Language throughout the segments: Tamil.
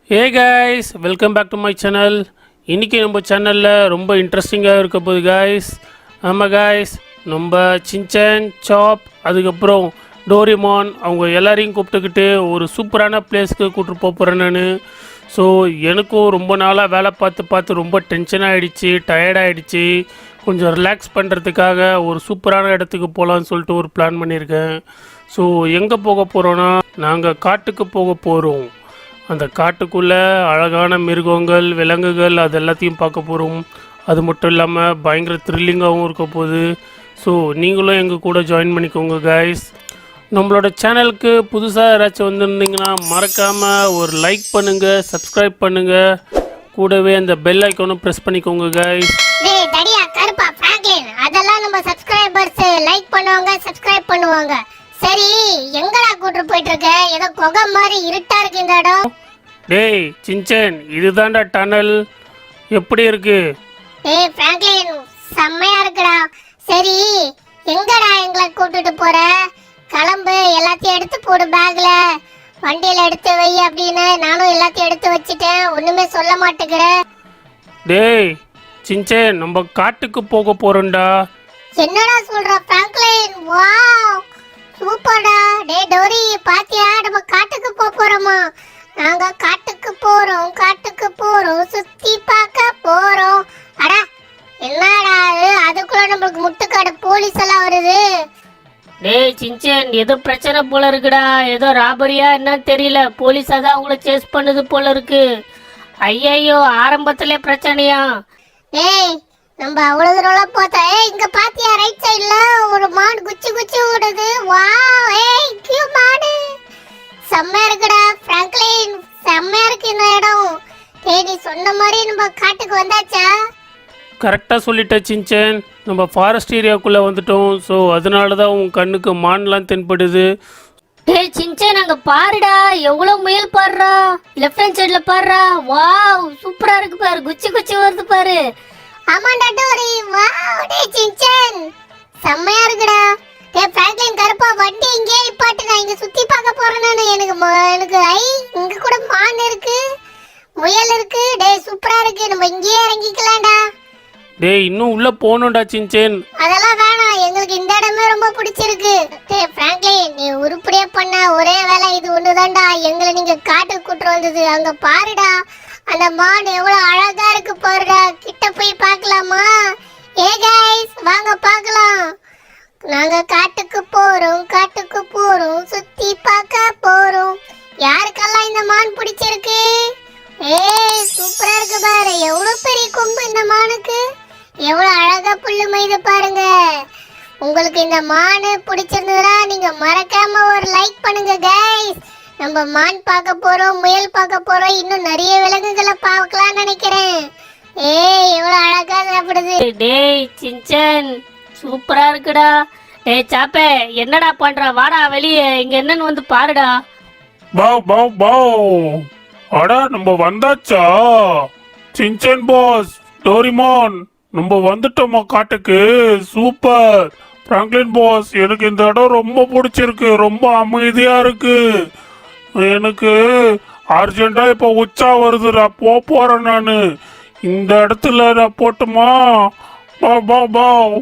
Hey guys, welcome back to my channel. இன்றைக்கி நம்ம சேனலில் ரொம்ப இன்ட்ரெஸ்டிங்காக இருக்க போகுது கைஸ். ஆமாம் கைஸ், நம்ம சின்சான், சாப், அதுக்கப்புறம் டோரிமான் அவங்க எல்லாரையும் கூப்பிட்டுக்கிட்டு ஒரு சூப்பரான பிளேஸ்க்கு கூப்பிட்டு போகிறேன் நான். ஸோ எனக்கும் ரொம்ப நாளாக வேலை பார்த்து ரொம்ப டென்ஷன் ஆகிடுச்சு, டயர்டாகிடுச்சு. கொஞ்சம் ரிலாக்ஸ் பண்ணுறதுக்காக ஒரு சூப்பரான இடத்துக்கு போகலான்னு சொல்லிட்டு ஒரு பிளான் பண்ணியிருக்கேன். ஸோ எங்கே போக போகிறோன்னா, நாங்கள் காட்டுக்கு போக போகிறோம். அந்த காட்டுக்குள்ளே அழகான மிருகங்கள், விலங்குகள் அது எல்லாத்தையும் பார்க்க போகிறோம். அது மட்டும் இல்லாமல் பயங்கர த்ரில்லிங்காகவும் இருக்க போகுது. ஸோ நீங்களும் எங்கள் கூட ஜாயின் பண்ணிக்கோங்க கைஸ். நம்மளோட சேனலுக்கு புதுசாக யாராச்சும் வந்துருந்தீங்கன்னா மறக்காமல் ஒரு லைக் பண்ணுங்கள், சப்ஸ்கிரைப் பண்ணுங்கள், கூடவே அந்த பெல் ஐக்கானும் ப்ரெஸ் பண்ணிக்கோங்க கைஸ். அதெல்லாம் நம்ம சப்ஸ்கிரைபர்ஸ் லைக் பண்ணுவாங்க, சப்ஸ்கிரைப் பண்ணுவாங்க. சரி, எங்கடா கூட்டு போயிட்டு இருக்க? ஏதோ குகை மாதிரி இருட்டா இருக்கு இந்த இடம். டேய் சின்சன், இதுதான்டா டனல். எப்படி இருக்கு? டேய் பிராங்க்லின், செம்மையா இருக்குடா. சரி, எங்கடா எங்களை கூட்டிட்டு போற? கிளம்பு, எல்லாத்தையும் எடுத்து போடு பேக்ல, வண்டியில எடுத்து வை அப்படின்னு. நானும் எல்லாத்தையும் எடுத்து வச்சிட்டேன், ஒண்ணுமே சொல்ல மாட்டேங்கிற. டேய் சின்சன், நம்ம காட்டுக்கு போக போறோம்டா. என்னடா சொல்ற பிராங்க்லின்? வாவ், சூப்பர்டா. டே டோரி, பாத்தியா நம்ம காட்டுக்கு போறோமா? நாங்க காட்டுக்கு போறோம், சுத்தி பார்க்க போறோம். அடா என்னடா அதுக்குள்ள நம்மளுக்கு முட்டுக்காடு போலீஸ் எல்லாம் வருது. டேய் சின்சன், ஏதோ பிரச்சனை போல இருக்குடா. ஏதோ ராபரியா என்ன தெரியல, போலீஸா தான் உங்களை சேஸ் பண்ணுது போல இருக்கு. ஐயோ, ஆரம்பத்திலே பிரச்சனையா? டேய் நம்ம அவ்வளவு தூரம் போத்தா. இங்க பாத்தியா ரைட் சைடுல ஒரு மான் குச்சி ஓடுது. வாவ், ஏய் கியூ மாடு. செம்மையா இருக்குடா பிராங்க்லின், செம்மையா இருக்கு இந்த இடம். டேய் நீ சொன்ன மாதிரி நம்ம காட்டுக்கு வந்தாச்சா? கரெக்டாக சொல்லிட்ட சின்சன், நம்ம ஃபாரஸ்ட் ஏரியாவுக்குள்ளே வந்துட்டோம். ஸோ அதனால தான் உன் கண்ணுக்கு மான்லாம் தென்படுது. டேய் சின்சன், அங்க பாருடா, எவ்வளவு முயல் பாருடா. லெஃப்ட் ஹேண்ட் சைடுல பாருடா. வாவ், சூப்பரா இருக்கு பாரு, குச்சி வருது பாரு. ஆமாண்டா டோரி. வாவ், டேய் சின்சன் செம்மையா இருக்குடா. டேய் பிராங்க்லின், கருப்பா வண்டி இங்கே நிப்பாட்டு, நான் இங்க சுத்தி பார்க்க போறேன் நான். எனக்கு இங்க கூட மான் இருக்கு, முயல் இருக்கு. டேய் சூப்பரா இருக்கு, நம்ம இங்கேயே இறங்கிக்கலாம்டா. டேய் இன்னும் உள்ளே போகணும்டா சின்சன். அதெல்லாம் வேணாம், எங்களுக்கு இந்த இடமே ரொம்ப பிடிச்சிருக்கு. டேய் பிராங்க்லின், நீ உருப்படியா பண்ண ஒரே வேலை இது ஒண்ணுதான்டா. எங்களை நீங்க காட்டுக்கு கூட்டு வந்தது. அங்க பாருடா, அந்த மான் எவ்வளவு அழகா இருக்கு பாருடா. கிட்ட போய் பார்க்கலாமா? ஏ கைஸ், வாங்க பார்க்கலாம். நாங்க காட்டுக்கு போறோம், சுத்தி பார்க்க போறோம். யாருக்கெல்லாம் இந்த மான் பிடிச்சிருக்கு? ஏய் சூப்பரா இருக்கு பாரு, எவ்வளவு பெரிய கொம்பு இந்த மானுக்கு. எவ்வளவு அழகா புல்லு மேய்து பாருங்க. உங்களுக்கு இந்த மான் பிடிச்சிருந்ததுன்னா நீங்க மறக்காம ஒரு லைக் பண்ணுங்க கைஸ். நம்ம மான் பார்க்க போறோம், முயல் பார்க்க போறோம், இன்னும் நிறைய விலங்குகளை பார்க்கலாம்னு நினைக்கிறேன். ஏய் எவ்வளவு அழகா சாப்பிடுது. டேய் சின்சன், சூப்பரா இருக்குடா. டேய் சாப்பே, என்னடா பண்ற? வாடா வெளியே, இங்க என்னன்னு வந்து பாருடா. பாவ் அடா, நம்ம வந்தாச்சா? சின்சன் பாஸ், டோரிமான், நம்ம வந்துட்டோமா காட்டுக்கு? சூப்பர். பிராங்க்லின் பாஸ், எனக்கு இந்த இடம் ரொம்ப பிடிச்சிருக்கு, ரொம்ப அமைதியா இருக்கு. எனக்கு அர்ஜென்ட்டா இப்போ உச்சா வருதுடா, போறேன் நான். இந்த இடத்துல நான் போட்டுமா? பாவ்.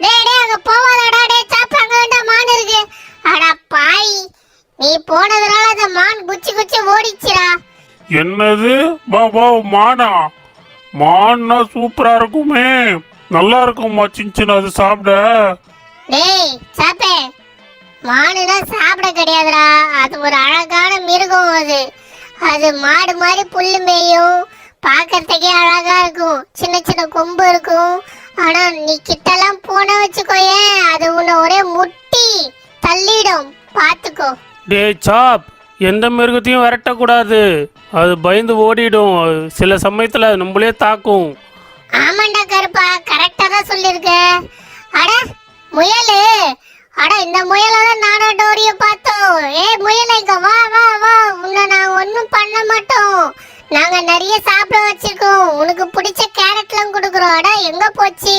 டேய் அங்க போவாதடா. டேய் சாப்பிட அங்க வேண்டாம், மான் இருக்கு. அட பாய், நீ போனதுனால அந்த மான் குச்சி ஓடிச்சுடா. என்னது? மான்னா சூப்பரா இருக்குமே, நல்லா இருக்குமா சின்சன் அது சாப்பிட? டேய் சாப்பே, மானுனா சாப்பிட கிடையாதுடா, அது ஒரு அழகான மிருகம். அது மாடு மாதிரி புல்லு மேயும், பார்க்கறதுக்கே அழகா இருக்கும், சின்ன கொம்பு இருக்கும். ஆனா நீ கிட்டலாம் போன வச்சுக்கோயேன், அது உன்னை ஒரே முட்டி தள்ளிடும், பாத்துக்கோ. டேய் சாப், எந்த மிருகத்தையும் விரட்டக்கூடாது, அது பயந்து ஓடிடும். சில சமயத்துல நம்மளே தாக்கும். ஆமாண்டா கருப்பா, கரெக்டா தான் சொல்லிருக்க. அட முயலு, அட இந்த முயலதான் நானும் டோரிய பார்த்தோம். முயல இங்க வா, உன்னை நான் ஒன்னும் பண்ண மாட்டோம். நாங்க நிறைய சாப்பிட வச்சிருக்கோம், உனக்கு பிடிச்ச கேரட்லாம் கொடுக்குறோம். அட எங்க போச்சு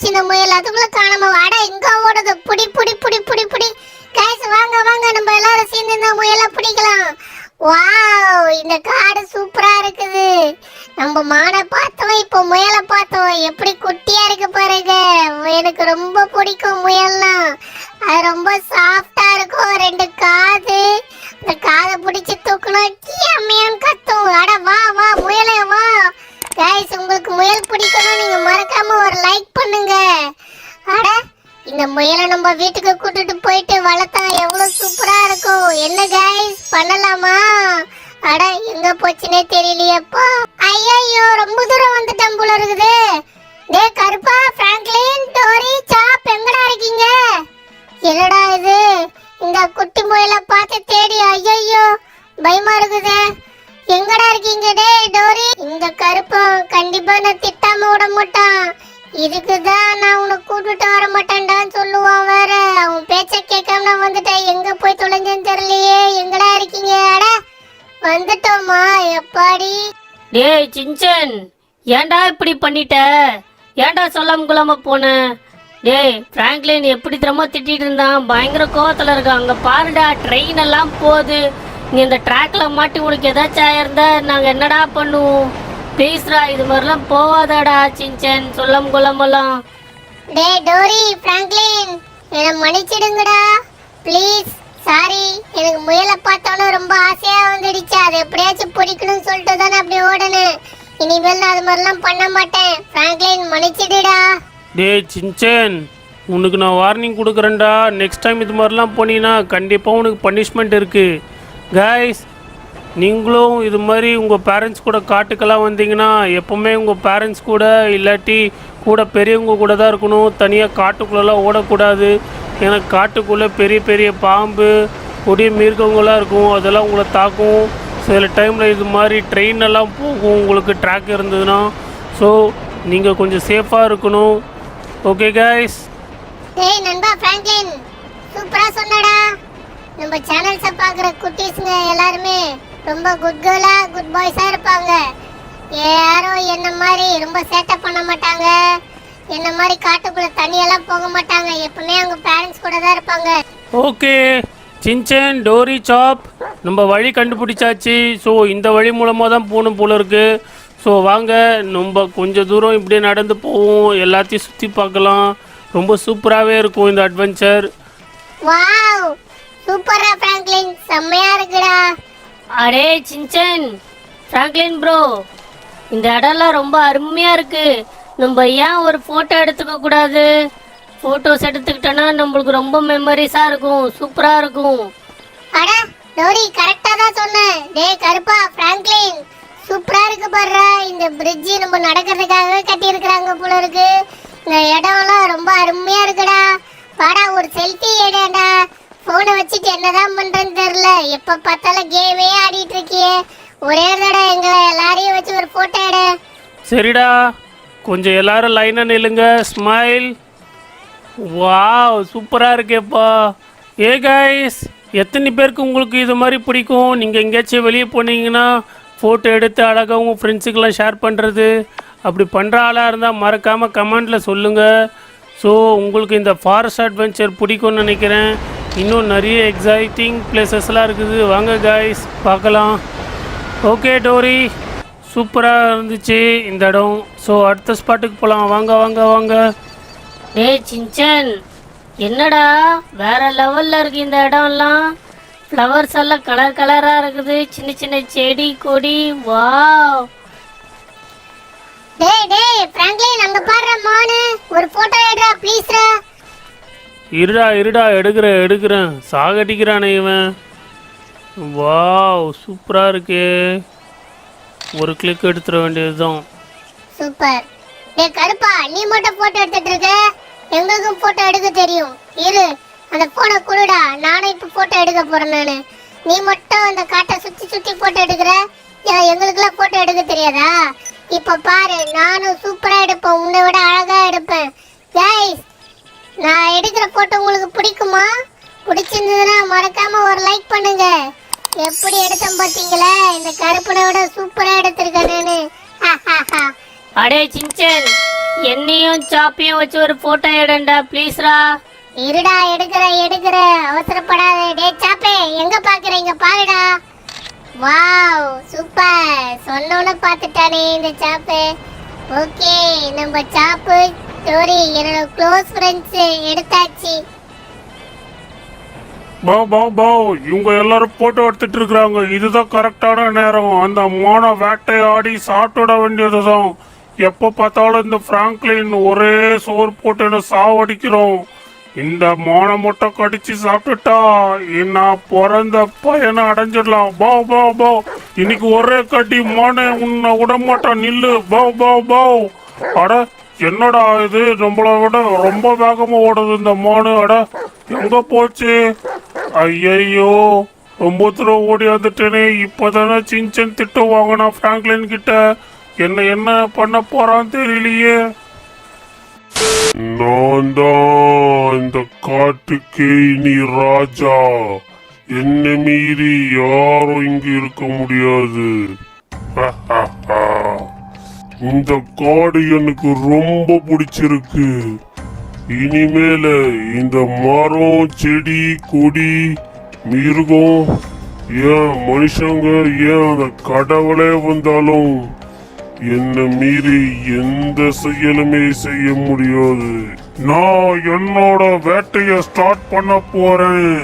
இந்த முயல்? அதுக்குள்ள காணாம. அட எங்க ஓடுது? புடி. கைஸ் வாங்க, நம்ம எல்லாரும் சேர்ந்து இந்த முயலை பிடிக்கலாம். வாவ், இந்த காடு சூப்பரா இருக்குது. நம்ம மானை பார்த்தோம், இப்போ முயலை பார்த்தோம். எப்படி குட்டியா இருக்கு பாருங்க. எனக்கு ரொம்ப பிடிக்கும் முயல்னா. அது ரொம்ப சாஃப்டா இருக்கும். ரெண்டு காது, இந்த காதை பிடிச்சி தூக்கணும், கியம்மியான்னு கத்தும். அட வா வா முயலே வா. கைஸ், உங்களுக்கு முயல் பிடிக்கணும், நீங்க மறக்காம ஒரு லைக் பண்ணுங்க. அட, இந்த முயலை நம்ம வீட்டுக்கு கூட்டிட்டு போயிட்டு வளர்த்தா எவ்வளவு சூப்பரா இருக்கும். என்ன கைஸ், பண்ணலாமா? அட, எங்க போச்சுனே தெரியலையப்பா. ஐயோ, ரொம்ப தூரம் வந்துட்டோம் போல இருக்குது. டேய் கருப்பா, பிராங்க்லின், டோரி, சாப், எங்கடா இருக்கீங்க? என்னடா இது, இந்த குட்டி முயலை பார்த்து தேடி ஐயோ பயமா இருக்குது. எங்கடா இருக்கீங்க? டேய் டோரி, இந்த கருப்பா கண்டிப்பா நான் திட்டாம விட மாட்டான். இதுக்குதான் நான் உன்னை கூட்டிட்டு வர மாட்டேன்டான்னு சொல்லுவான் வேற. அவன் பேச்ச கேட்காம நான் வந்துட்டேன். எங்க போய் தொலைஞ்சேன்னு தெரியலையே. எங்கடா இருக்கீங்க? அட, வந்துட்டோமா? எப்பாடி? டேய் சிஞ்சன், ஏன்டா இப்படி பண்ணிட்ட? ஏன்டா சொல்லாம கொள்ளாம போன? டேய் பிராங்க்லின் எப்படி திறமா திட்டிட்டு இருந்தான், பயங்கர கோவத்துல இருக்கான். அங்க பாருடா, ட்ரெயின் எல்லாம் போகுது. நீ இந்த ட்ராக்ல மாட்டி உனக்கு ஏதாச்சும் ஆயிருந்தா நாங்க என்னடா பண்ணுவோம்? ப்ளீஸ்ரா, இது மாதிரிலாம் போவாதாடா சிஞ்சன், சொல்லாம கொள்ளாமலாம். டேய் டோரி, பிராங்க்லின், என்னை மன்னிச்சிடுங்கடா ப்ளீஸ். சாரி, எனக்கு முயலை பார்த்தோன்னு ரொம்ப ஆசையா வந்துடுச்சு. அதை எப்படியாச்சும் பிடிக்கணும்னு சொல்லிட்டு தானே அப்படி ஓடுனேன். இனிமேல் நான் அது மாதிரிலாம் பண்ண மாட்டேன். பிராங்க்லின், மன்னிச்சிடுடா. டேய் சின்சேன், உனக்கு நான் வார்னிங் கொடுக்குறேன்டா. நெக்ஸ்ட் டைம் இது மாதிரிலாம் போனீங்கன்னா கண்டிப்பாக உனக்கு பனிஷ்மெண்ட் இருக்குது. கைஸ், நீங்களும் இது மாதிரி உங்கள் பேரண்ட்ஸ் கூட காட்டுக்கெல்லாம் வந்தீங்கன்னா எப்போவுமே உங்கள் பேரண்ட்ஸ் கூட இல்லாட்டி கூட பெரியவங்க கூட தான் இருக்கணும். தனியாக காட்டுக்குள்ளெல்லாம் ஓடக்கூடாது. ஏன்னா காட்டுக்குள்ளே பெரிய பெரிய பாம்பு, கொடிய மிருகங்களாம் இருக்கும். அதெல்லாம் உங்களை தாக்கும். சில டைமில் இது மாதிரி ட்ரெயின் எல்லாம் போகும் உங்களுக்கு ட்ராக் இருந்ததுன்னா. ஸோ நீங்கள் கொஞ்சம் சேஃபாக இருக்கணும். Okay guys. டேய் நண்பா பிராங்க்லின், சூப்பரா சொன்னடா. நம்ம சேனல்ஸை பார்க்குற குட்டீஸுங்க எல்லாருமே ரொம்ப குட் கேர்லா, குட் பாய்ஸா இருப்பாங்க. யாரும் என்ன மாதிரி ரொம்ப சேட்டை பண்ண மாட்டாங்க. என்ன மாதிரி காட்டுக்குள்ள தண்ணியெல்லாம் போக மாட்டாங்க. எப்பவுமே அவங்க பேரண்ட்ஸ் கூட தான் இருப்பாங்க. ஓகே சின்சேன், டோரி, சாப், நம்ம வழி கண்டுபிடிச்சாச்சு. ஸோ இந்த வழி மூலமாக தான் போகணும் போல இருக்குது. ஸோ வாங்க, நம்ம கொஞ்சம் தூரம் இப்படியே நடந்து போவோம். எல்லாத்தையும் சுற்றி பார்க்கலாம். ரொம்ப சூப்பராகவே இருக்கும் இந்த அட்வென்ச்சர். வாவ், சூப்பரா பிராங்க்லின், செம்மையா இருக்குடா. அடே சிஞ்சன், பிராங்க்லின் ப்ரோ, இந்த இடம்லாம் ரொம்ப அருமையா இருக்கு. நம்ம ஏன் ஒரு போட்டோ எடுத்துக்க கூடாது? போட்டோஸ் எடுத்துக்கிட்டோன்னா நம்மளுக்கு ரொம்ப மெமரிஸா இருக்கும், சூப்பரா இருக்கும். அட டோரி, கரெக்டா தான் சொன்னேன். டேய் கருப்பா, பிராங்க்லின், சூப்பரா இருக்கு பாருடா. இந்த பிரிட்ஜ் நம்ம நடக்கிறதுக்காகவே கட்டி இருக்கிறாங்க போல இருக்கு. இந்த இடம்லாம் ரொம்ப அருமையா இருக்குடா. வாடா, ஒரு செல்ஃபி எடுடா. போனை வச்சுட்டு என்னதான் பண்றேன்னு தெரியல. எப்ப பார்த்தாலும் கேமே ஆடிட்டு இருக்கியே. ஒரே தடவை எங்களை எல்லாரையும் வச்சு ஒரு போட்டோ எடு. சரிடா, கொஞ்சம் எல்லாரும் லைனாக நில்லுங்க. ஸ்மைல். வாவ், சூப்பராக இருக்கேப்பா. ஏ கைஸ், எத்தனை பேருக்கு உங்களுக்கு இது மாதிரி பிடிக்கும்? நீங்கள் எங்கேயாச்சும் வெளியே போனீங்கன்னா ஃபோட்டோ எடுத்து அழகாக உங்கள் ஃப்ரெண்ட்ஸுக்கெல்லாம் ஷேர் பண்ணுறது, அப்படி பண்ணுற ஆளாக இருந்தால் மறக்காமல் கமெண்டில் சொல்லுங்கள். ஸோ உங்களுக்கு இந்த ஃபாரஸ்ட் அட்வென்ச்சர் பிடிக்கும்னு நினைக்கிறேன். இன்னும் நிறைய எக்ஸைட்டிங் பிளேசஸ்லாம் இருக்குது. வாங்க கைஸ், பார்க்கலாம். ஓகே டோரி, சூப்பராக இருந்துச்சு இந்த இடம். ஸோ அடுத்த ஸ்பாட்டுக்கு போகலாம். வாங்க வாங்க வாங்க. டேய் சிஞ்சன், என்னடா வேற லெவல்ல இருக்கு இந்த இடம்லாம். ஃப்ளவர்ஸ் எல்லாம் கலர் கலரா இருக்குது, சின்ன சின்ன செடி கொடி. வாவ். டேய் டேய் பிராங்க்லின், அங்க பாருடா மானு, ஒரு போட்டோ எடுடா ப்ளீஸ்ரா. இருடா இருடா, எடுக்கிறேன். சாகடிக்கிறானே இவன். வாவ், சூப்பராக இருக்கே. ஒரு கிளிக் எடுத்துட வேண்டியதுதான். சூப்பர். டேய் கருப்பா, நீ மட்டும் போட்டோ எடுத்துட்டு இருக்க. எங்களுக்கும் போட்டோ எடுக்க தெரியும். இரு, அந்த போனை குடுடா. நானும் இப்ப போட்டோ எடுக்க போறேன் நானு. நீ மட்டும் அந்த காட்டை சுத்தி சுத்தி போட்டோ எடுக்கிற. எங்களுக்குலாம் போட்டோ எடுக்க தெரியாதா? இப்ப பாரு, நானும் சூப்பரா எடுப்பேன். உன்னை விட அழகா எடுப்பேன். கைஸ், நான் எடுக்கிற போட்டோ உங்களுக்கு பிடிக்குமா? பிடிச்சிருந்ததுன்னா மறக்காம ஒரு லைக் பண்ணுங்க. எப்படி எடுத்தேன் பாத்தீங்களா? இந்த கருப்பனை விட சூப்பரா எடுத்திருக்கேன் நானு. அடே சிஞ்சன், என்னையும் சாப்பியும் வச்சு ஒரு போட்டோ எடுண்டா ப்ளீஸ்ரா. இருடா, எடுக்கிற அவசரப்படாத. டே சாப்பே, எங்க பாக்குறீங்க பாருடா. வாவ் சூப்பர், சொன்னோன்னு பார்த்துட்டானே இந்த சாப்பு. ஓகே, நம்ம சாப்பு டோரி என்னோட க்ளோஸ் ஃப்ரெண்ட்ஸ் எடுத்தாச்சு. பாவ் இவங்க எல்லாரும் போட்டோ எடுத்துட்டு இருக்காங்க. இதுதான் கரெக்டான நேரம். அந்த மான வேட்டையாடி சாப்பிட வேண்டியதுதான். எப்போ பார்த்தாலும் இந்த பிராங்க்லின் ஒரே சோறு போட்டு என்ன சாவடிக்கிறோம். இந்த மானை மட்டும் கடிச்சு சாப்பிட்டுட்டா நான் பிறந்த பையனை அடைஞ்சிடலாம். பாவ் இன்னைக்கு ஒரே கட்டி மானை உன்னை விட மாட்டான். நில்லு பாவ். அட என்னடா இது, நம்மளை விட ரொம்ப வேகமா ஓடுது இந்த மானு. அட எங்க போச்சு? ஐயையோ, ரொம்ப தூரம் ஓடி வந்துட்டேனே. இப்பதானே சின்சன் திட்டு வாங்கினா பிராங்க்லின் கிட்ட. என்ன பண்ண போறான்னு தெரியலையே. நான் தான் இந்த காட்டுக்கே நீ ராஜா. என்ன மீறி யாரும் இங்கு இருக்க முடியாது. இந்த காடு எனக்கு ரொம்ப பிடிச்சிருக்கு. இனிமேல இந்த மரம், செடி, கொடி, மிருகம், ஏன் மனுஷங்க, ஏன் அந்த கடவுளே வந்தாலும் என்ன மீறி எந்த செயலுமே செய்ய முடியாது. நான் என்னோட வேட்டைய ஸ்டார்ட் பண்ண போறேன்.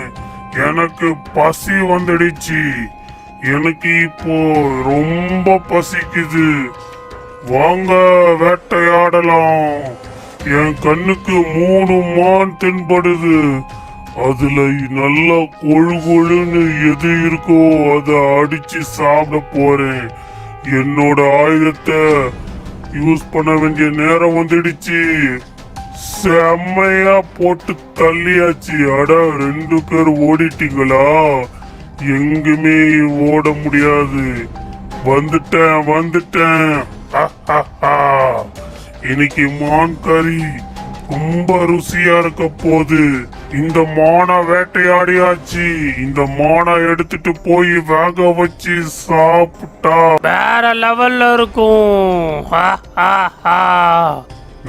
எனக்கு பசி வந்துடுச்சு. எனக்கு இப்போ ரொம்ப பசிக்குது. வாங்க வேட்டையாடலாம். என் கண்ணுக்கு 3 மான் தென்படுது. அதுல நல்லா கொழுன்னு எது இருக்கோ அதை அடிச்சு சாப்பிட போறேன். என்னோட ஆயுதத்தை யூஸ் பண்ண வேண்டிய நேரம் வந்துடுச்சு. செம்மையா போட்டு தள்ளியாச்சு. அட 2 பேர் ஓடிட்டீங்களா? எங்குமே ஓட முடியாது. வந்துட்டேன். இன்னைக்கு மான் கறி ரொம்ப ருசியா இருக்க போகுது. இந்த மானை வேட்டையாடியாச்சு. இந்த மானை எடுத்துட்டு போய் வேக வச்சு சாப்பிட்டா வேற லெவல்ல இருக்கும்.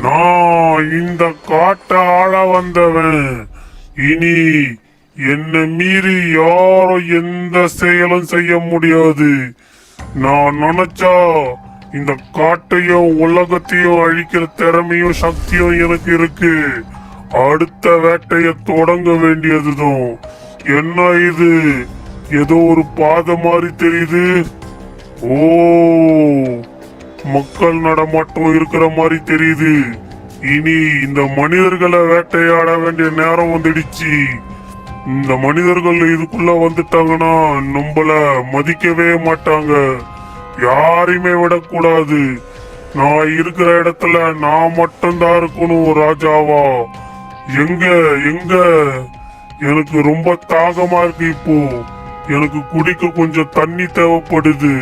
நான் இந்த காட்டை ஆள வந்தவன். இனி என்ன மீறி யாரும் எந்த செயலும் செய்ய முடியாது. நான் நினைச்சா இந்த காட்டையும் உலகத்தையும் அழிக்கிற திறமையும் சக்தியும் எனக்கு இருக்கு. அடுத்த வேட்டைய தொடங்க வேண்டியதுதான். என்ன இது, ஏதோ ஒரு பாதை மாதிரி தெரியுது. ஓ, மக்கள் நடமாட்டம் இருக்கிற மாதிரி தெரியுது. இனி இந்த மனிதர்களை வேட்டையாட வேண்டிய நேரம் வந்துடுச்சு. இந்த மனிதர்கள் இதுக்குள்ள வந்துட்டாங்கன்னா நம்மள மதிக்கவே மாட்டாங்க. யாரையுமே விடக்கூடாது. நான் இருக்கிற இடத்துல நான் மட்டும்தான் இருக்கணும் ராஜாவா. எங்க எனக்கு ரொம்ப தாகமா இருக்கு. இப்போ எனக்கு குடிக்க கொஞ்சம் தண்ணி தேவைப்படுது.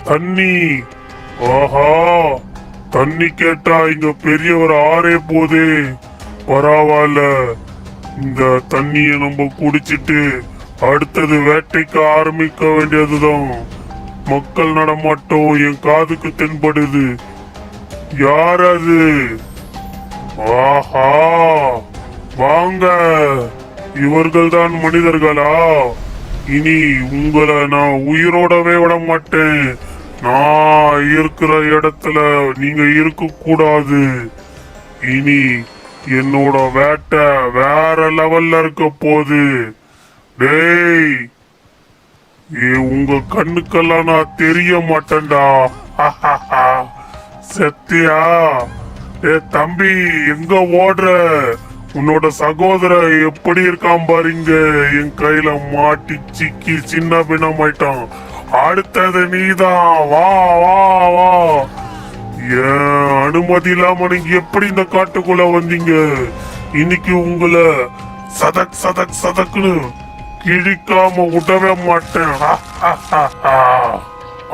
தண்ணி, ஆஹா, தண்ணி கேட்டா இங்க பெரிய ஒரு ஆறே போதே. பரவாயில்ல, இந்த தண்ணிய நம்ம குடிச்சிட்டு அடுத்தது வேட்டைக்கு ஆரம்பிக்க வேண்டியதுதான். மக்கள் நடமாட்டம் என் காதுக்கு தென்படுது. யார் அது? ஆஹா, வாங்க, இவர்கள் தான் மனிதர்களா? இனி உங்களை நான் உயிரோடவே விட மாட்டேன். நான் இருக்கிற இடத்துல நீங்க இருக்க கூடாது. இனி என்னோட வேட்டை வேற லெவல்ல இருக்க போகுது. டேய், உங்க கண்ணுக்கெல்லாம் நான் தெரிய மாட்டேன்டா. சத்தியா? தம்பி, எங்க ஓடுற? உன்னோட சகோதரன் எப்படி இருக்கான் பாருங்க. என் கையில மாட்டி சிக்கி சின்ன பின்னமாயிட்டான். அடுத்தது நீதான். வா வா வா. ஏன் அனுமதி இல்லாம நீங்க எப்படி இந்த காட்டுக்குள்ள வந்தீங்க? இன்னைக்கு உங்களை சதக்குன்னு கிழிக்காம விடவே மாட்டேன்.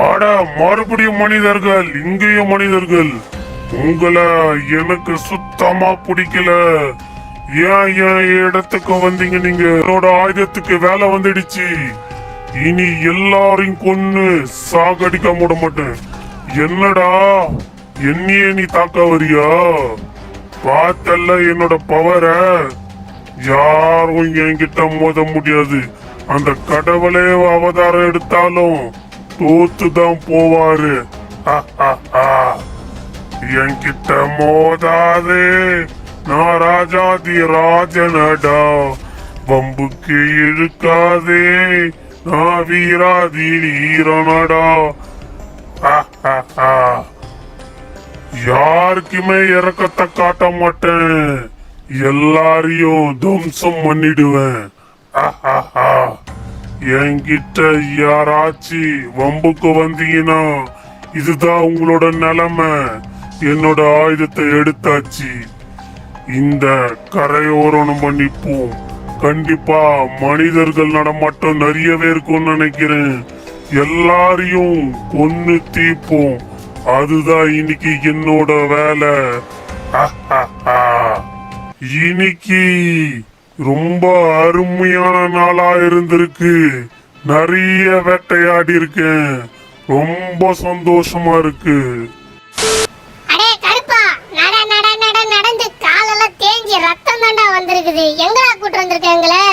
அட, மறுபடியும் மனிதர்கள், இங்கேயும் மனிதர்கள். உங்களை எனக்கு சுத்தமா பிடிக்கல. ஏன் இடத்துக்கு வந்தீங்க நீங்க? என்னோட ஆயுதத்துக்கு வேலை வந்துடுச்சு. இனி எல்லாரையும் கொன்னு சாகடிக்க விட மாட்டேன். என்னடா, என்னையே நீ தாக்க வரியா? பார்த்தல்ல என்னோட பவர. யாரும் என்கிட்ட மோத முடியாது. அந்த கடவுளே அவதாரம் எடுத்தாலும் தோத்து தான் போவாரு. என்கிட்ட மோதாதே, நான் ராஜாதி ராஜனடா. வம்புக்கு இழுக்காதே, நான் வீராதி வீரனடா. யாருக்குமே இறக்கத்தை காட்ட மாட்டேன், எல்லாரையும் துவம்சம் பண்ணிடுவேன். என்கிட்ட யாராச்சு வம்புக்கு வந்தீங்கன்னா இதுதான் உங்களோட நிலைமை. என்னோட ஆயுதத்தை எடுத்தாச்சு. இந்த கரையோரம் நம்ம நிப்போம். கண்டிப்பா மனிதர்கள் நடமாட்டம் நிறையவே இருக்கும்னு நினைக்கிறேன். எல்லாரையும் கொன்னு தீப்போம். அதுதான் இன்னைக்கு என்னோட வேலை. இன்னைக்கு ரொம்ப அருமையான நாளா இருந்திருக்கு. நிறைய வேட்டையாடி இருக்கேன். ரொம்ப சந்தோஷமா இருக்கு. அடே கருப்பா, நட நட நட நடந்து காலெல்லாம் தேஞ்சி ரத்தம் தாண்டா வந்திருக்குது. எங்கடா கூட்டு வந்திருக்கீங்களே?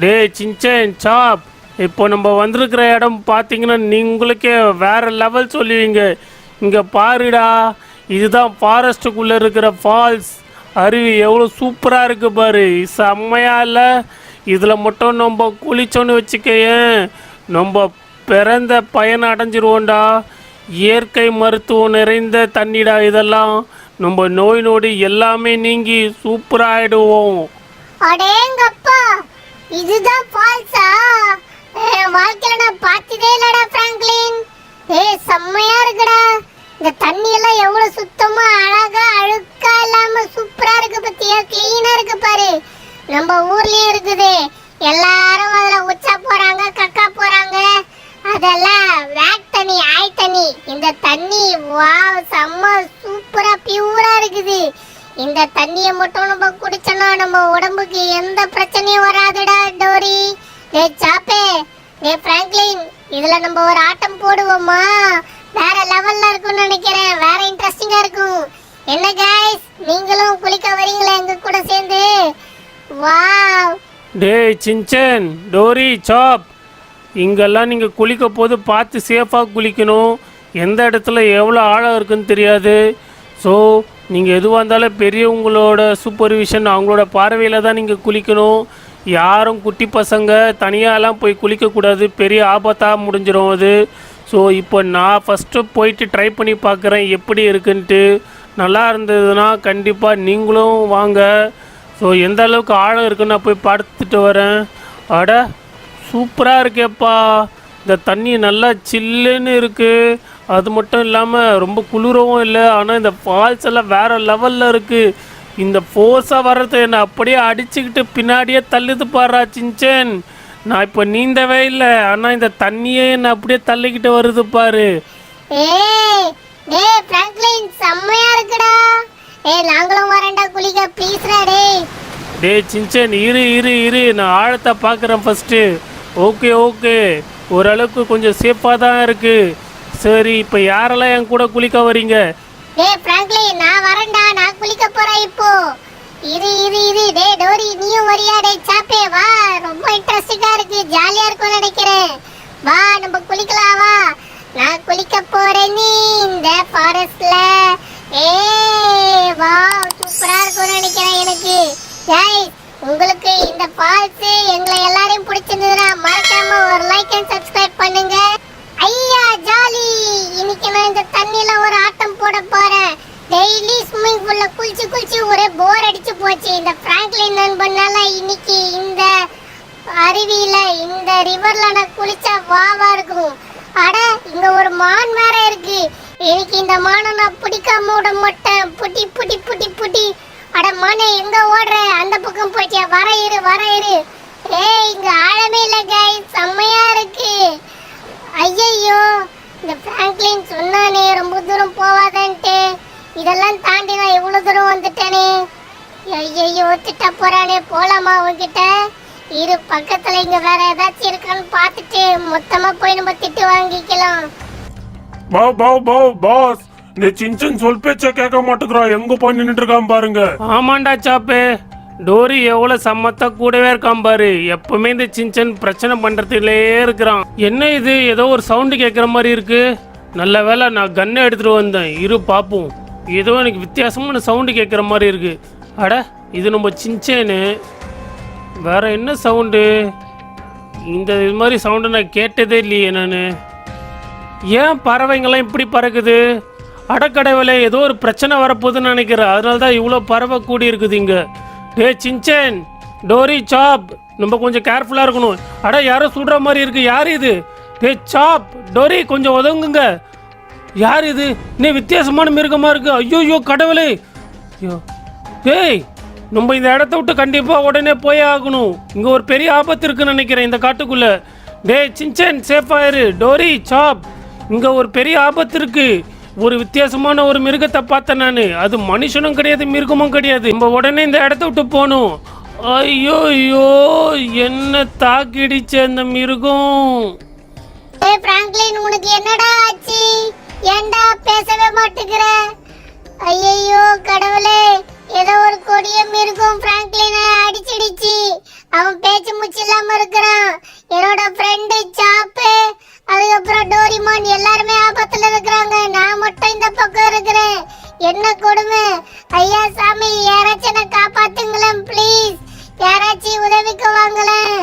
டே சின்சன் சாப், இப்போ நம்ம வந்திருக்கிற இடம் பார்த்தீங்கன்னா நீங்களுக்கே வேற லெவல் சொல்லுவீங்க. இங்கே பாருடா, இதுதான் ஃபாரஸ்ட்டுக்குள்ளே இருக்கிற ஃபால்ஸ். அருவி எவ்வளோ சூப்பராக இருக்கு பாரு, செம்மையா இல்லை? இதில் மட்டும் நம்ம குளிச்சோன்னு வச்சுக்கேன், நம்ம பிறந்த பயன் அடைஞ்சிருவோண்டா. இயற்கை மருத்துவம் நிறைந்த தண்ணிடா இதெல்லாம். நம்ம நோய் நொடி எல்லாமே நீங்கி சூப்பராக ஆயிடுவோம். அடேங்கப்பா, இதுதான் ஃபால்ஸா? வாழ்க்கையில நான் பார்த்ததே இல்லடா பிராங்க்லின். செம்மையா இருக்குடா. இந்த தண்ணி எல்லாம் எவ்வளவு சுத்தமா அழகா அழுக்கா இல்லாம சூப்பரா இருக்கு. பத்தியா, கிளீனா இருக்கு பாரு. நம்ம ஊர்லயும் இருக்குது. எல்லாரும் அதுல உச்சா போறாங்க, கக்கா போறாங்க. அதெல்லாம் வேட் தண்ணி, ஆய் தண்ணி. இந்த தண்ணி வாவ், செம்ம சூப்பரா பியூரா இருக்குது. இந்த தண்ணியை மட்டும் நம்ம குடிச்சோம்னா நம்ம உடம்புக்கு எந்த பிரச்சனையும் வராதுடா டோரி. சாப்பே, பிராங்க்லின், இதுல நம்ம ஒரு ஆட்டம் போடுவோமா? வேற லெவல்ல இருக்கும்னு நினைக்கிறேன். வேற இன்ட்ரெஸ்டிங்கா இருக்கும். என்ன கைஸ், நீங்களும் குளிக்க வரீங்களா எங்க கூட சேர்ந்து? வாவ். டே சின்சன், டோரி, சாப், இங்கெல்லாம் நீங்கள் குளிக்க போது பார்த்து சேஃபாக குளிக்கணும். எந்த இடத்துல எவ்வளோ ஆழம் இருக்குன்னு தெரியாது. ஸோ நீங்கள் எதுவாக இருந்தாலும் பெரியவங்களோட சூப்பர்விஷன், அவங்களோட பார்வையில் தான் நீங்கள் குளிக்கணும். யாரும் குட்டி பசங்க தனியாலாம் போய் குளிக்கக்கூடாது, பெரிய ஆபத்தாக முடிஞ்சிடும் அது. ஸோ இப்போ நான் ஃபஸ்ட்டு போயிட்டு ட்ரை பண்ணி பார்க்குறேன் எப்படி இருக்குன்ட்டு. நல்லா இருந்ததுன்னா கண்டிப்பாக நீங்களும் வாங்க. ஸோ எந்த அளவுக்கு ஆழம் இருக்குன்னு நான் போய் பார்த்துட்டு வரேன். அட சூப்பராக இருக்கேப்பா, இந்த தண்ணி நல்லா சில்லுன்னு இருக்குது. அது மட்டும் இல்லாமல் ரொம்ப குளிரவும் இல்லை. ஆனால் இந்த ஃபால்ஸ் எல்லாம் வேறு லெவலில் இருக்குது. இந்த ஃபோர்ஸாக வர்றது என்னை அப்படியே அடிச்சுக்கிட்டு பின்னாடியே தள்ளுது பாரா சின்சன். நான் இப்போ நீந்தவே இல்லை, ஆனால் இந்த தண்ணியே என்னை அப்படியே தள்ளிக்கிட்டு வருது பாரு. டேய் பிராங்க்லின், செம்மையா இருக்குடா. நாங்களும் வரேன்டா குளிக்க, ப்ளீஸ்டா. டேய் சின்சன், இரு நான் ஆழத்தை பார்க்குறேன் ஃபஸ்ட்டு. ஓகே, ஓரளவுக்கு கொஞ்சம் சேஃபாக தான் இருக்குது. சரி, இப்போ யாரெல்லாம் என் கூட குளிக்க வரீங்க? டேய் பிராங்க்லின், நான் வரேன்டா, நான் குளிக்க போறேன் இப்போ. இரு. டேய் டோரி, நீயும் வரியா? டேய் சாப்பே, வா. ரொம்ப இன்ட்ரெஸ்டிங்கா இருக்கு, ஜாலியா இருக்கும்னு நினைக்கிறேன். வா, நம்ம குளிக்கலாம் வா. நான் குளிக்க போறேன் நீ இந்த ஃபாரஸ்ட்ல. வா, சூப்பரா இருக்கும்னு நினைக்கிறேன் எனக்கு. கைஸ், உங்களுக்கு இந்த ஃபால்ஸ் எங்களை எல்லாரையும் பிடிச்சிருந்ததுன்னா மறக்காம ஒரு லைக் அண்ட் சப்ஸ்கிரைப் பண்ணுங்க. ஐயா ஜாலி, இன்னைக்கு நான் இந்த தண்ணில ஒரு ஆட்டம் போட போறேன். டெய்லி ஸ்விம்மிங் பூல்ல குளிச்சு ஒரே போர் அடிச்சு போச்சு. இந்த பிராங்க்லின் நண்பனால இன்னைக்கு இந்த அருவியில, இந்த ரிவர்ல நான் குளிச்சா வாவா இருக்கும். அட, இங்க ஒரு மான் வேற இருக்கு. எனக்கு இந்த மானை நான் பிடிக்காம விட மாட்டேன். புட்டி. அட மானே, எங்க ஓடுற? அந்த பக்கம் போயிட்டியா? வர இரு. இங்க ஆழமே இல்ல கைஸ், செம்மையா இருக்கு. ஐயோ, இந்த பிராங்க்லின் சொன்னானே ரொம்ப தூரம் போவாதன்ட்டு. இதெல்லாம் தாண்டி நான் எவ்வளவு தூரம் வந்துட்டேனே. ஐயோ, திட்ட போறானே. போலாமா உன்கிட்ட? இரு, பக்கத்துல இங்க வேற ஏதாச்சும் இருக்கான்னு பார்த்துட்டு மொத்தமா போய் நம்ம திட்டு வாங்கிக்கலாம். பாஸ், இந்த சின்சன் சொல் பேச்ச கேட்க மாட்டேங்கிறான். எங்க போய் நின்னுட்டு இருக்கான் பாருங்க. ஆமாண்டா சாப்பே, டோரி எவ்வளோ சம்மத்தா கூடவே இருக்கான் பாரு. எப்பவுமே இந்த சின்சன் பிரச்சனை பண்ணுறதுலே இருக்கிறான். என்ன இது, ஏதோ ஒரு சவுண்டு கேட்குற மாதிரி இருக்கு. நல்ல வேளை நான் கன்னை எடுத்துகிட்டு வந்தேன். இரு பார்ப்போம். ஏதோ எனக்கு வித்தியாசமான சவுண்டு கேட்குற மாதிரி இருக்கு. அட, இது நம்ம சின்சேனு. வேற என்ன சவுண்டு? இது மாதிரி சவுண்டு நான் கேட்டதே இல்லையே நான். ஏன் பறவைங்கள்லாம் இப்படி பறக்குது? அடக்கடவுளே, ஏதோ ஒரு பிரச்சனை வரப்போகுதுன்னு நினைக்கிறேன். அதனால தான் இவ்வளோ பறவை கூடி இருக்குது இங்கே. டே சின்சேன், டோரி, சாப், நம்ம கொஞ்சம் கேர்ஃபுல்லாக இருக்கணும். அட, யாரோ சுடுற மாதிரி இருக்குது. யார் இது? டே சாப், டோரி, கொஞ்சம் உதவுங்க. யார் இது? இன்னும் வித்தியாசமான மிருகமாக இருக்குது. ஐயோ கடவுளே. ஐயோ டேய், நம்ம இந்த இடத்த விட்டு கண்டிப்பாக உடனே போயே ஆகணும். இங்கே ஒரு பெரிய ஆபத்து இருக்குன்னு நினைக்கிறேன் இந்த காட்டுக்குள்ளே. டே சின்சேன், சேஃபாக இரு. டோரி, சாப், இங்கே ஒரு பெரிய ஆபத்து இருக்கு. ஒரு வித்தியாசமான ஒரு மிருகத்தை பார்த்தேன் நான். அது மனுஷனும் கிடையாது, மிருகமும் கிடையாது. நம்ம உடனே இந்த இடத்த விட்டு போகணும். ஐயோ ஐயோ, என்ன தாக்கிடுச்சு அந்த மிருகம். ஏய் பிராங்க்லின், உனக்கு என்னடா ஆச்சு? ஏன்டா பேசவே மாட்டேங்கிற? ஐயோ கடவுளே, ஏதோ ஒரு கொடிய மிருகம் பிராங்க்லினை அடிச்சிடுச்சு. அவன் பேச்சு மூச்சு இல்லாம இருக்கிறான். என்னோட ஃப்ரெண்டு சாப்பு, அதுக்கப்புறம் டோரிமான் எல்லாருமே ஆபத்துல இருக்கிறாங்க. நான் மட்டும் இந்த பக்கம் இருக்கிறேன். என்ன கொடுமை! ஐயா சாமி, யாராச்சும் என்ன காப்பாத்துங்களேன் ப்ளீஸ். யாராச்சும் உதவிக்கு வாங்களேன்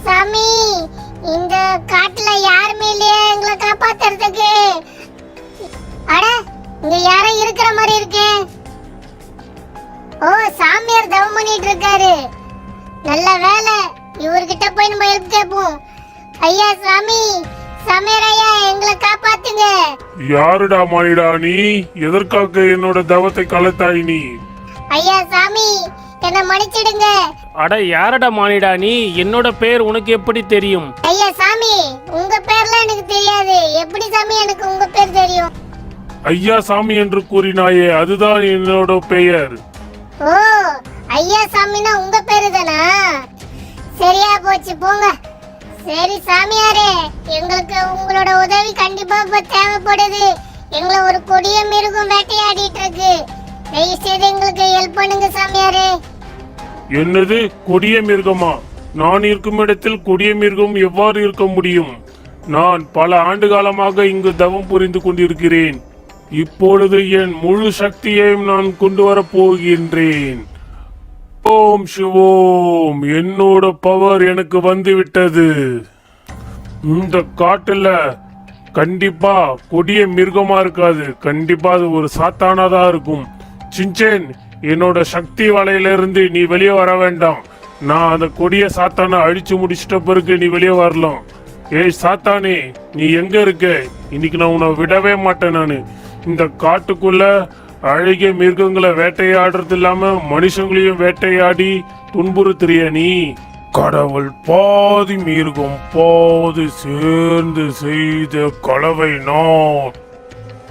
சாமி. இந்த காட்டுல யாருமே இல்லையே எங்களை காப்பாத்துறதுக்கு. அட, இங்க யாரோ இருக்கிற மாதிரி இருக்கு. ஓ, சாமியார் தவம் பண்ணிட்டு இருக்காரு. நல்ல வேலை, இவர்கிட்ட போய் நம்ம ஹெல்ப் கேட்போம். ஐயா சாமி, சாமியார் ஐயா, எங்களை காப்பாத்துங்க. யாருடா மானிடா நீ? எதற்காக என்னோட தவத்தை கலத்தாய் நீ? ஐயா சாமி, என்ன மன்னிச்சிடுங்க. அட, யாரடா மானிடா நீ? என்னோட பேர் உனக்கு எப்படி தெரியும்? ஐயா சாமி, உங்க பேர்லாம் எனக்கு தெரியாது. எப்படி சாமி எனக்கு உங்க பேர் தெரியும்? ஐயா சாமி என்று கூறினாயே, அதுதான் என்னோட பெயர். ஓ, ஐயா சாமினா உங்க பேரு தானா? சரியா போச்சு, போங்க. சரி சாமியாரே, எங்களுக்கு உங்களோட உதவி கண்டிப்பா இப்ப தேவைப்படுது. எங்களை ஒரு கொடிய மிருகம் வேட்டையாடிட்டு இருக்கு. தயவு செய்து எங்களுக்கு ஹெல்ப் பண்ணுங்க சாமியாரே. என்னது, கொடிய மிருகமா? நான் இருக்கும் இடத்தில் கொடிய மிருகம் எவ்வாறு இருக்க முடியும்? நான் பல ஆண்டு காலமாக இங்கு தவம் புரிந்து கொண்டிருக்கிறேன். இப்பொழுது என் முழு சக்தியையும் நான் கொண்டு வரப் போகின்றேன். ஓம் சிவோம், என்னோட பவர் எனக்கு வந்து விட்டது. இந்த காட்டுல கண்டிப்பா கொடிய மிருகமா இருக்காது. கண்டிப்பா அது ஒரு சாத்தானாதான் இருக்கும். சின்சேன், என்னோட சக்தி வலையிலிருந்து நீ வெளியே வர வேண்டாம். நான் அந்த கொடிய சாத்தானை அழிச்சு முடிச்சிட்ட பிறகு நீ வெளியே வரலாம். ஏய் சாத்தானே, நீ எங்க இருக்க? இன்னைக்கு நான் உன்னை விடவே மாட்டேன். நானு இந்த காட்டுக்குள்ள அழகிய மிருகங்களை வேட்டையாடுறது இல்லாம மனுஷங்களையும் வேட்டையாடி துன்புறுத்துறிய நீ. கடவுள் பாதி மிருகம் பாதி சேர்ந்து செய்த கலவை நான்.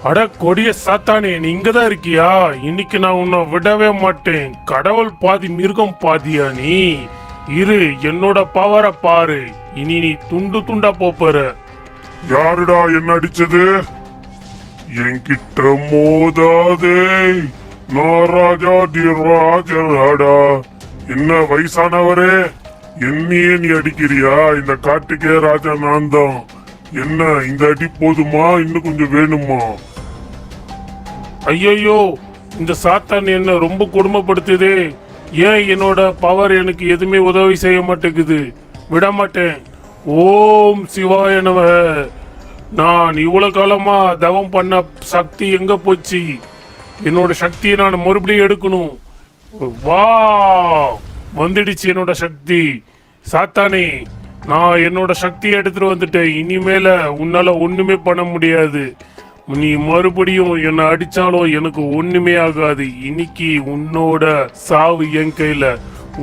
அட கொடிய சாத்தானே, நீ இங்கதான் இருக்கியா? இன்னைக்கு நான் உன்னை விடவே மாட்டேன். கடவுள் பாதி மிருகம் பாதியா நீ? இரு, என்னோட பவரை பாரு. இனி நீ துண்டு துண்டா போற. யாருடா என்ன அடிச்சது? என்கிட்ட மோதாதே, நான் ராஜா தி ராஜாடா. என்ன வயசானவரே, என்னையே நீ அடிக்கிறியா? இந்த காட்டுக்கே ராஜா நான் தான். என்ன, இந்த அடி போதுமா? இன்னும் கொஞ்சம் வேணுமா? ஐயோ, இந்த சாத்தான் என்ன ரொம்ப கொடுமைப்படுத்துதே. ஏன் என்னோட பவர் எனக்கு எதுவுமே உதவி செய்ய மாட்டேங்குது? விட மாட்டேன். ஓம் சிவாய நம. நான் இவ்வளவு காலமா தவம் பண்ண சக்தி எங்க போச்சு? என்னோட சக்தியை நான் மறுபடியும் எடுக்கணும். வா, வந்துடுச்சு என்னோட சக்தி. சாத்தானே, நான் என்னோட சக்தியை எடுத்துட்டு வந்துட்டேன். இனிமேல உன்னால ஒண்ணுமே பண்ண முடியாது. நீ மறுபடியும் என்னை அடிச்சாலும் எனக்கு ஒண்ணுமே ஆகாது. இன்னைக்கு உன்னோட சாவு என் கையில.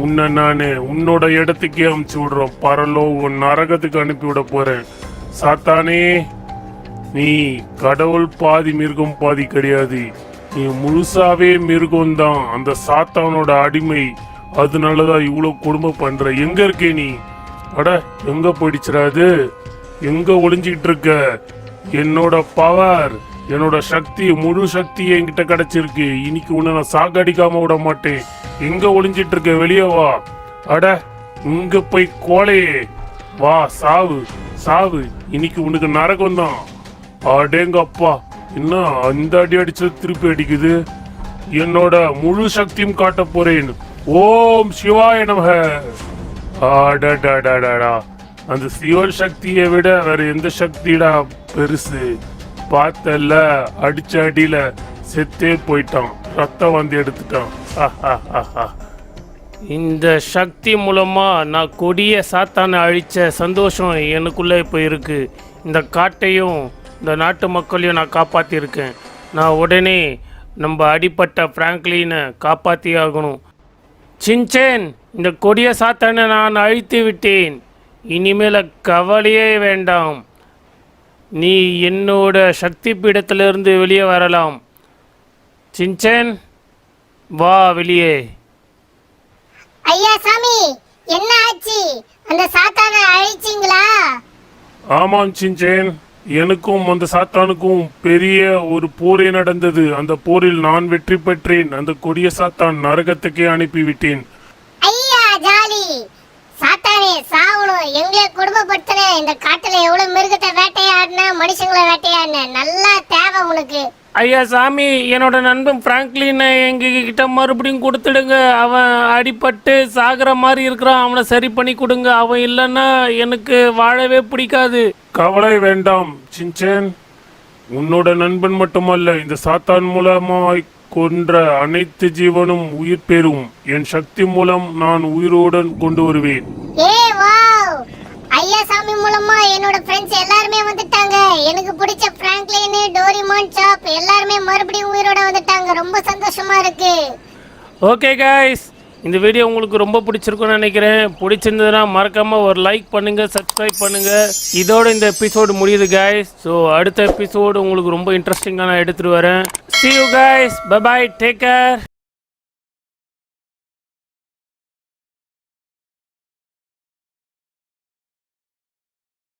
உன்னை நானு உன்னோட இடத்துக்கே அமுச்சு விடுறோம். பரலோகம் நரகத்துக்கு அனுப்பி விட போறேன். சாத்தானே, நீ கடவுள் பாதி மிருகம் பாதி கிடையாது. நீ முழுசாவே மிருகம் தான், அந்த சாத்தானோட அடிமை. அதனாலதான் இவ்வளவு கொடுமை பண்ற. எங்க இருக்கே நீ? அட, எங்க போயிடுச்சுறாது? எங்க ஒளிஞ்சிக்கிட்டு இருக்க? என்னோட பவர் என்னோட சக்தி முழு சக்தி என்கிட்ட கிடைச்சிருக்கு. இன்னைக்கு உன்னை நான் சாகடிக்காம விட மாட்டேன். எங்க ஒளிஞ்சிட்டு இருக்க? வெளியே வா. அட இங்க போய் கோலையே வா. சாவு சாவு. இன்னைக்கு உனக்கு நரகம் தான். அடேங்கப்பா, என்ன அந்த அடி அடிச்சது திருப்பி அடிக்குது. என்னோட முழு சக்தியும் காட்ட போறேன். ஓம் சிவாய நமக. அடடடடடா, அந்த சிவன் சக்தியை விட வேற எந்த சக்திடா பெருசு? பார்த்தல, அடிச்ச அடியில செத்தே போயிட்டான். ரத்தம் வந்து எடுத்துட்டான். இந்த சக்தி மூலமா நான் கொடிய சாத்தானை அழிச்ச சந்தோஷம் எனக்குள்ளே இப்போ இருக்கு. இந்த காட்டையும் இந்த நாட்டு மக்களையும் நான் காப்பாற்றியிருக்கேன். நான் உடனே நம்ம அடிப்பட்ட பிராங்க்லினை காப்பாற்றி ஆகணும். சின்சேன், இந்த கொடிய சாத்தானை நான் அழித்து விட்டேன். இனிமேல் கவலையே வேண்டாம். நீ என்னோட சக்தி பீடத்திலிருந்து வெளியே வரலாம். சின்சேன், வா வெளியே. ஐயா சாமி, என்ன ஆச்சு? அந்த சாத்தானை அழிச்சிங்களா? ஆமாம் சின்சேன், எனக்கும் அந்த சாத்தானுக்கும் பெரிய ஒரு போரே நடந்தது. அந்த போரில் நான் வெற்றி பெற்றேன். அந்த கொடிய சாத்தான் நரகத்துக்கே அனுப்பிவிட்டேன். ஐயா ஜாலி. சாத்தானே சாவணும். எங்களை குடும்பப்படுத்தின இந்த காட்டுல எவ்வளவு மிருகத்தை வேட்டையாடின, மனுஷங்களை வேட்டையாடின, நல்லா தேவை உனக்கு. ஐயா சாமி, என்னோட நண்பன் பிராங்க்லினை எங்ககிட்ட மறுபடியும் கொடுத்துடுங்க. அவன் அடிபட்டு சாகிற மாதிரி இருக்கிறான். அவனை சரி பண்ணி கொடுங்க. அவன் இல்லைன்னா எனக்கு வாழவே பிடிக்காது. கவலை வேண்டாம் சின்சேன். உன்னோட நண்பன் மட்டுமல்ல, இந்த சாத்தான் மூலமாய் கொன்ற அனைத்து ஜீவனும் உயிர் பெறும். என் சக்தி மூலம் நான் உயிரோடன் கொண்டு வருவேன். ஏய் வாவ்! ஐயா சாமி மூலமா என்னோட ஃப்ரெண்ட்ஸ் எல்லாருமே வந்துட்டாங்க. எனக்கு பிடிச்ச பிராங்க்லின், டோரிமான், சாப் எல்லாருமே மறுபடியும் உயிரோட வந்துட்டாங்க. ரொம்ப சந்தோஷமா இருக்கு. ஓகே கைஸ், இந்த வீடியோ உங்களுக்கு ரொம்ப பிடிச்சிருக்குன்னு நினைக்கிறேன். பிடிச்சிருந்ததுன்னா மறக்காமல் ஒரு லைக் பண்ணுங்கள், சப்ஸ்கிரைப் பண்ணுங்கள். இதோட இந்த எபிசோடு முடியுது கைஸ். ஸோ அடுத்த எபிசோடு உங்களுக்கு ரொம்ப இன்ட்ரெஸ்டிங்காக நான் எடுத்துகிட்டு வரேன். See you guys. Bye bye. Take care.